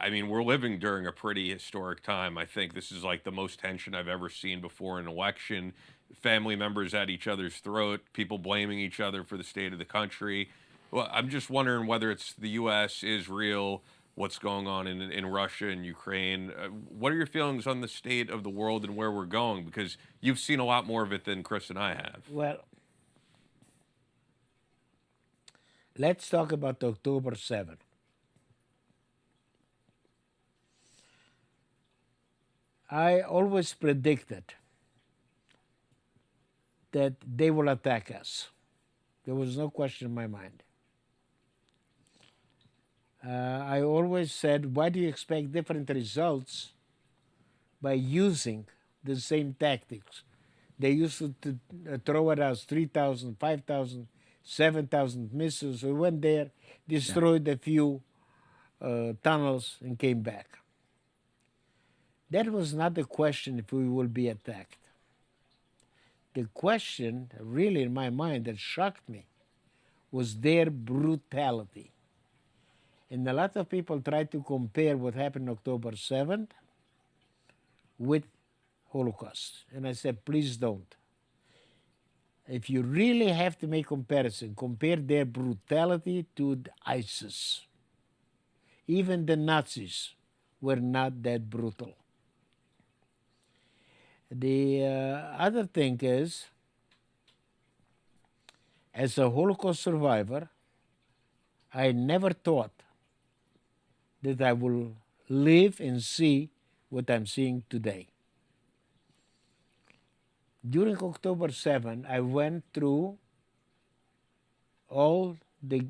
I mean, we're living during a pretty historic time. I think this is like the most tension I've ever seen before an election. Family members at each other's throat, people blaming each other for the state of the country. Well, I'm just wondering whether it's the U.S., Israel, what's going on in Russia and Ukraine. What are your feelings on the state of the world and where we're going? Because you've seen a lot more of it than Chris and I have. Well, let's talk about October 7th. I always predicted that they will attack us. There was no question in my mind. I always said, why do you expect different results by using the same tactics? They used to throw at us 3,000, 5,000, 7,000 missiles. We went there, destroyed a few tunnels, and came back. That was not the question if we will be attacked. The question, really in my mind, that shocked me was their brutality. And a lot of people try to compare what happened October 7th with Holocaust. And I said, please don't. If you really have to make comparison, compare their brutality to ISIS. Even the Nazis were not that brutal. The other thing is, as a Holocaust survivor, I never thought that I will live and see what I'm seeing today. During October 7, I went through all the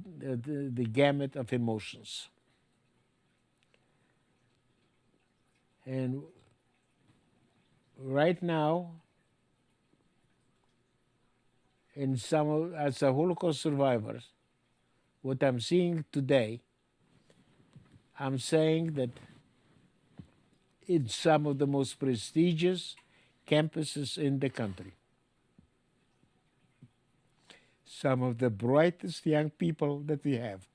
gamut of emotions. And right now, as a Holocaust survivor, what I'm seeing today, I'm saying that it's some of the most prestigious campuses in the country. Some of the brightest young people that we have,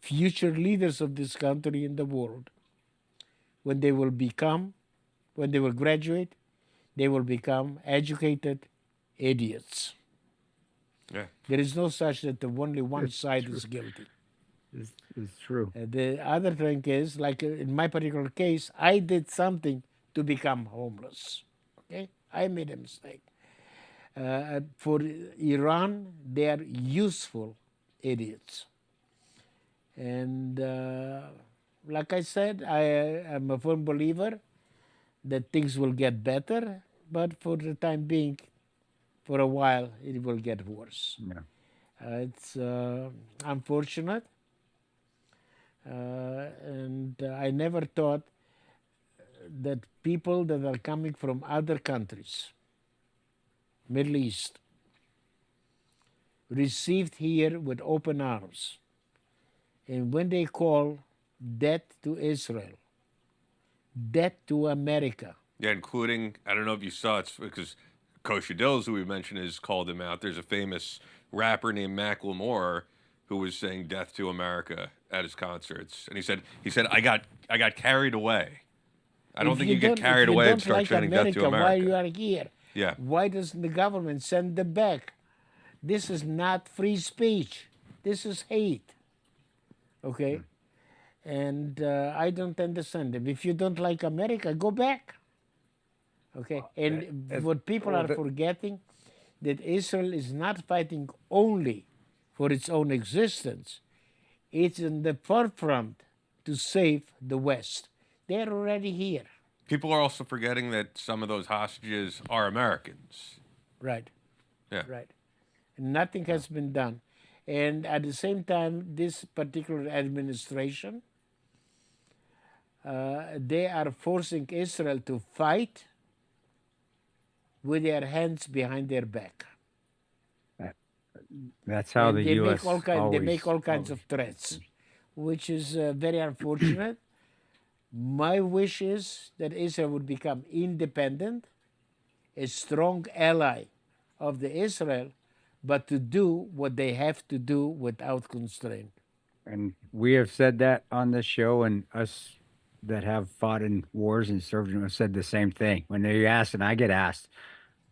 future leaders of this country and the world, when they will graduate, they will become educated idiots. Yeah. There is no such that only one side is guilty. It's true. The other thing is, like in my particular case, I did something to become homeless. Okay, I made a mistake. For Iran, they are useful idiots. And like I said, I am a firm believer that things will get better, but for the time being, for a while, it will get worse. Yeah. It's unfortunate. And I never thought that people that are coming from other countries, Middle East, received here with open arms. And when they call death to Israel, death to America. Yeah, including, I don't know if you saw it, because Kosher Dills, who we mentioned, has called him out. There's a famous rapper named Macklemore who was saying "Death to America" at his concerts, and he said, I got carried away. I don't think you get carried away and start chanting "Death to America." Why you are here? Yeah. Why doesn't the government send them back? This is not free speech. This is hate. Okay? And I don't understand them. If you don't like America, go back. Okay? And what people are forgetting, that Israel is not fighting only for its own existence. It's in the forefront to save the West. They're already here. People are also forgetting that some of those hostages are Americans. Right. Yeah. Right. Nothing has been done. And at the same time, this particular administration, they are forcing Israel to fight with their hands behind their back. That's how And the they U.S. they make all kinds of threats, which is very unfortunate. My wish is that Israel would become independent, a strong ally of the Israel, but to do what they have to do without constraint. And we have said that on this show, and us that have fought in wars and served have said the same thing. When they ask, and I get asked,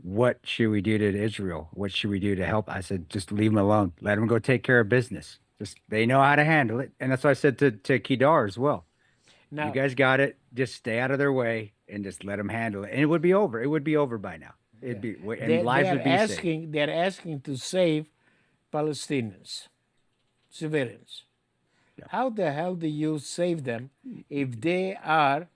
what should we do to Israel? What should we do to help? I said, just leave them alone. Let them go take care of business. Just they know how to handle it. And that's what I said to Kedar as well. You Now, guys got it. Just stay out of their way and just let them handle it. And it would be over. It would be over by now. It'd be, and lives would be saved. they're asking to save Palestinians, civilians. Yeah. How the hell do you save them if they are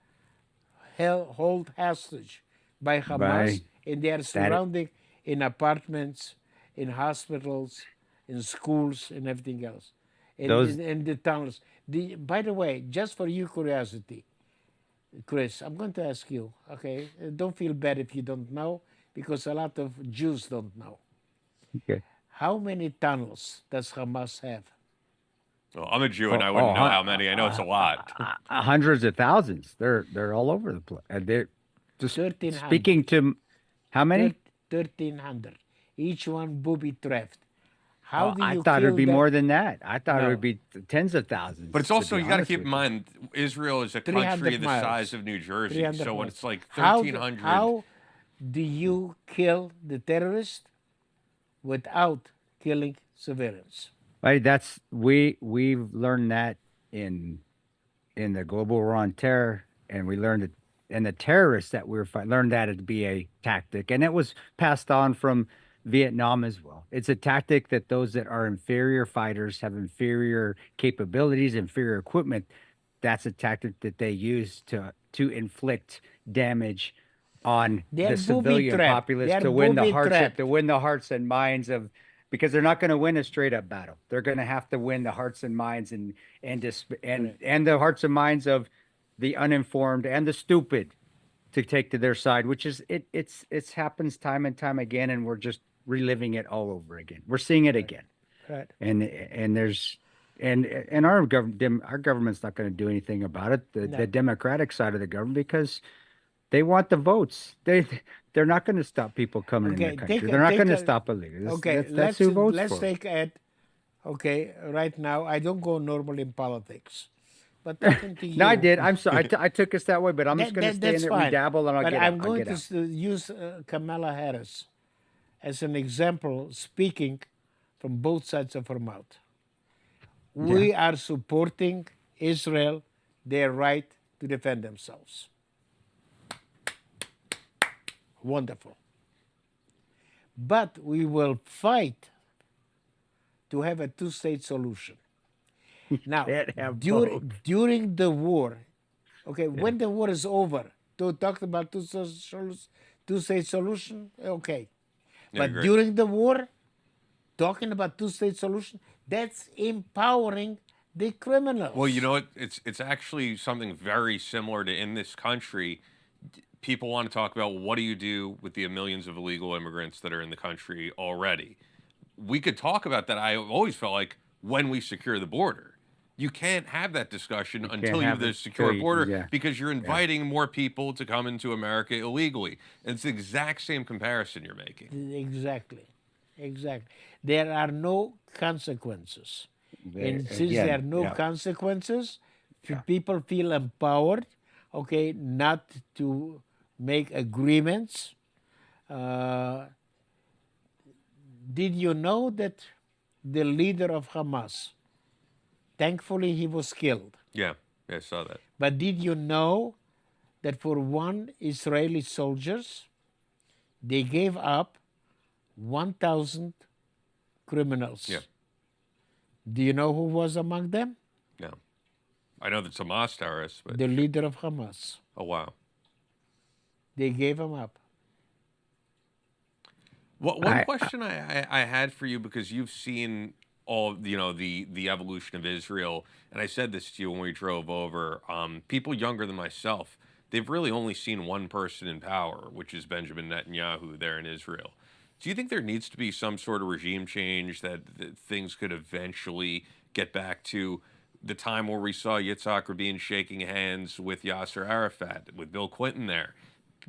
held hostage by Hamas By and they are surrounded in apartments, in hospitals, in schools, and everything else, Those- in the tunnels? By the way, just for your curiosity, Chris, I'm going to ask you, okay? Don't feel bad if you don't know, because a lot of Jews don't know. Okay. How many tunnels does Hamas have? Well, I'm a Jew and I wouldn't know how many. I know it's a lot. Hundreds of thousands. They're all over the place. They're just 1,300. speaking to how many? 1,300. Each one booby-trapped. How do you I thought it would kill be them? more than that. I thought it No. would be tens of thousands. But it's to also, be you got to honest keep with in you. mind, Israel is a 300 country the miles. size of New Jersey. 300 So when miles. it's like How 1,300. how do you kill the terrorist without killing civilians? Right, we've learned that in the global war on terror, and we learned it, and the terrorists that we were fighting learned that to be a tactic, and it was passed on from Vietnam as well. It's a tactic that those that are inferior fighters have inferior capabilities, inferior equipment. That's a tactic that they use to inflict damage on They are the civilian booby-trapped. populace They are to win the hearts booby-trapped. to win the hearts and minds of, because they're not going to win a straight up battle. They're going to have to win the hearts and minds and the hearts and minds of the uninformed and the stupid to take to their side, which is it's happens time and time again, and we're just reliving it all over again. We're seeing it again, Right. and there's and our government's not going to do anything about it. The Democratic side of the government, because they want the votes. They're not going to stop people coming in Okay, the country. take a- They're not take going to a- stop illegals. Okay, That's who votes let's for. take it. Okay, right now I don't go normally in politics, but talking to you. No, I did. I'm sorry. I took us that way, but I'm just That- going to that- stay that's in it. We fine. dabble, and I'll But get I'm out. I'll going get to out. use Kamala Harris as an example, speaking from both sides of her mouth. We are supporting Israel, their right to defend themselves. Wonderful. But we will fight to have a two-state solution. Now, Can't have during the war, okay, when the war is over, to talk about two-state solution, okay. Yeah, But great. during the war, talking about two-state solution, that's empowering the criminals. Well, you know what? It's actually something very similar to in this country. People want to talk about what do you do with the millions of illegal immigrants that are in the country already. We could talk about that. I always felt like when we secure the border. You can't have that discussion until you have have the it secure till you- border yeah. because you're inviting more people to come into America illegally. And it's the exact same comparison you're making. Exactly. There are no consequences. And since again, there are no yeah. consequences, people feel empowered, okay, not to make agreements. Did you know that the leader of Hamas, thankfully he was killed, Yeah, I saw that. but did you know that for one Israeli soldiers, they gave up 1,000 criminals? Yeah. Do you know who was among them? No. I know that's Hamas terrorists, but The leader of Hamas. oh wow. They gave him up. One question I had for you, because you've seen all the evolution of Israel, and I said this to you when we drove over. People younger than myself, they've really only seen one person in power, which is Benjamin Netanyahu there in Israel. Do you think there needs to be some sort of regime change that things could eventually get back to the time where we saw Yitzhak Rabin shaking hands with Yasser Arafat, with Bill Clinton there?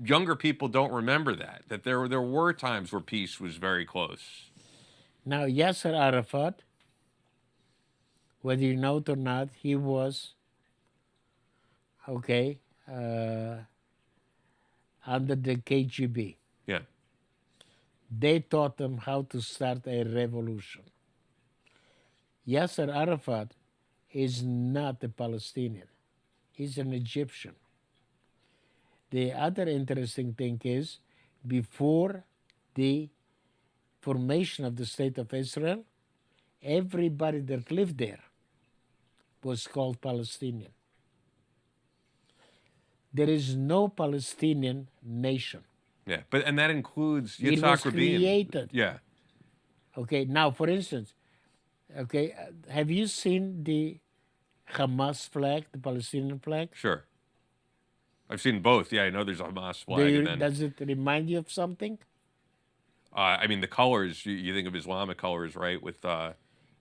Younger people don't remember that there were times where peace was very close. Now, Yasser Arafat whether you know it or not, he was, okay, under the KGB. Yeah. They taught them how to start a revolution. Yasser Arafat is not a Palestinian. He's an Egyptian. The other interesting thing is, before the formation of the State of Israel, everybody that lived there was called Palestinian. There is no Palestinian nation. Yeah. And that includes It was Yitzhak Rabin. created. Yeah. Okay, now for instance, okay, have you seen the Hamas flag, the Palestinian flag? Sure. I've seen both. Yeah, I know there's a Hamas flag. And then, Does it remind you of something? I mean, the colors, you think of Islamic colors, right? With,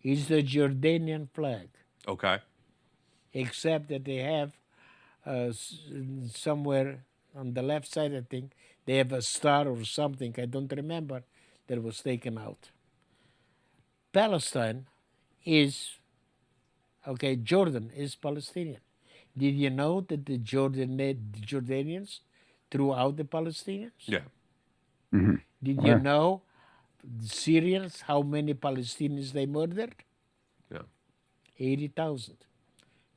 It's the Jordanian flag, okay. except that they have somewhere on the left side, I think, they have a star or something, I don't remember, that was taken out. Palestine is, okay, Jordan is Palestinian. Did you know that the Jordanians threw out the Palestinians? Yeah. Mm-hmm. Did Oh, you yeah. know the Syrians, how many Palestinians they murdered? Yeah. 80,000.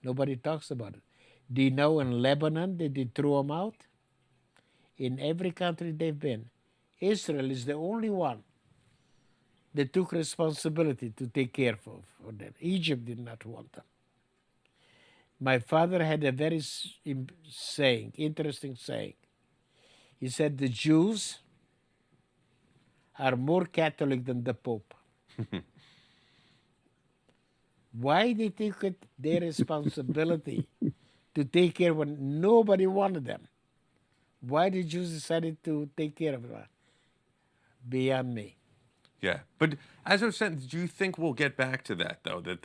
Nobody talks about it. Do you know in Lebanon that they threw them out? In every country they've been, Israel is the only one that took responsibility to take care of them. Egypt did not want them. My father had a very interesting saying. He said the Jews are more Catholic than the Pope. Why they take it their responsibility to take care when nobody wanted them? Why the Jews decided to take care of them? Beyond me. Yeah. But as I was saying, do you think we'll get back to that, though? That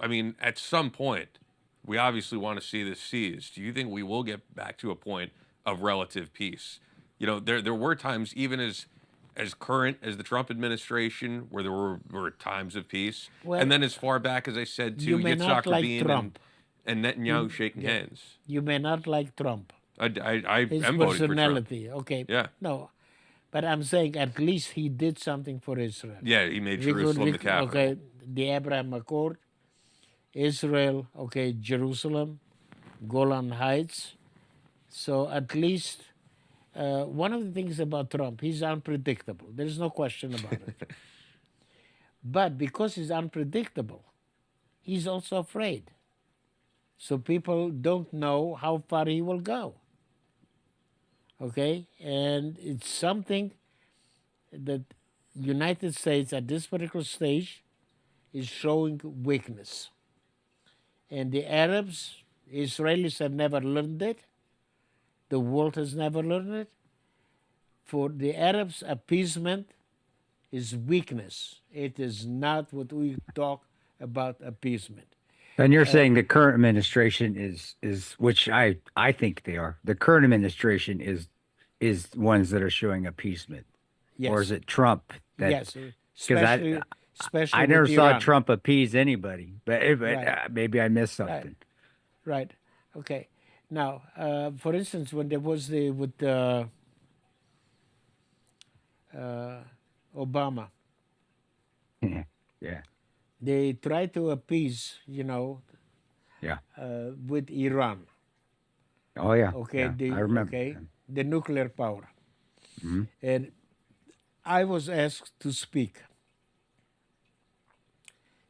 I mean, at some point, we obviously want to see this seized. Do you think we will get back to a point of relative peace? You know, there were times, even as current as the Trump administration, where there were times of peace. Well, and then as far back as I said, to you may not Yitzhak like Rabin Trump. and Netanyahu shaking hands. You may not like Trump. I His am voting for Trump. personality, okay. Yeah. No, but I'm saying at least he did something for Israel. Yeah, he made We could- Jerusalem we the could- capital. Okay, the Abraham Accord, Israel, okay, Jerusalem, Golan Heights. So at least one of the things about Trump, he's unpredictable. There's no question about it. But because he's unpredictable, he's also afraid. So people don't know how far he will go. Okay? And it's something that United States at this particular stage is showing weakness. And the Arabs, Israelis have never learned it. The world has never learned it. For the Arabs, appeasement is weakness. It is not what we talk about appeasement. And you're saying the current administration is which I think they are. The current administration is ones that are showing appeasement. Yes. Or is it Trump that Yes. I Especially never with saw Iran. Trump appease anybody, but Right. maybe I missed something. Right. Okay. Now, for instance, when there was with Obama, Yeah. they tried to appease, Yeah. with Iran. Oh yeah. Okay, yeah, I remember. okay, the nuclear power. Mhm. And I was asked to speak.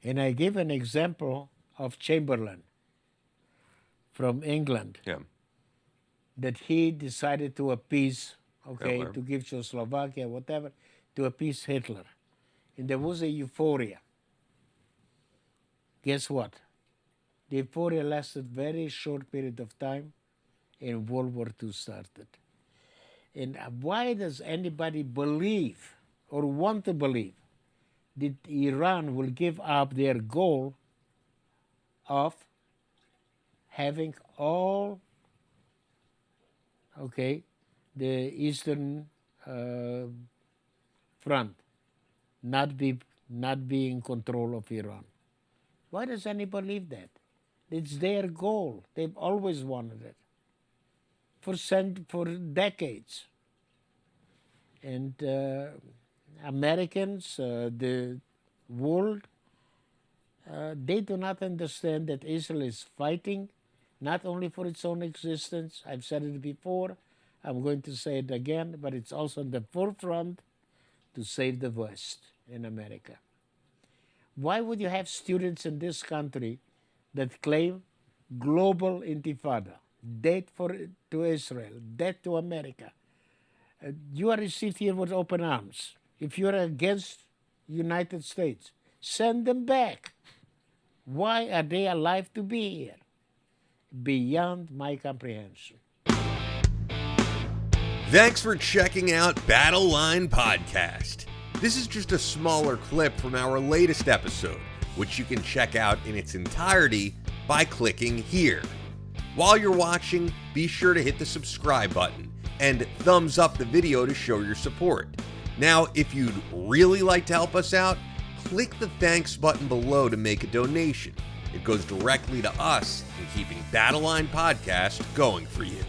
And I gave an example of Chamberlain from England, Yeah. that he decided to appease, okay, Hitler. to give Czechoslovakia, whatever, to appease Hitler. And there was a euphoria. Guess what? The euphoria lasted very short period of time, and World War II started. And why does anybody believe or want to believe that Iran will give up their goal of having all, okay, the Eastern front not be in control of Iran? Why does anybody believe that? It's their goal. They've always wanted it for decades. And Americans, the world, they do not understand that Israel is fighting not only for its own existence. I've said it before. I'm going to say it again, but it's also in the forefront to save the West in America. Why would you have students in this country that claim global intifada, debt to Israel, debt to America? You are received here with open arms. If you're against United States, send them back. Why are they alive to be here? Beyond my comprehension. Thanks for checking out Battleline Podcast. This is just a smaller clip from our latest episode, which you can check out in its entirety by clicking here. While you're watching, be sure to hit the subscribe button and thumbs up the video to show your support. Now, if you'd really like to help us out, click the thanks button below to make a donation. It goes directly to us in keeping Battleline Podcast going for you.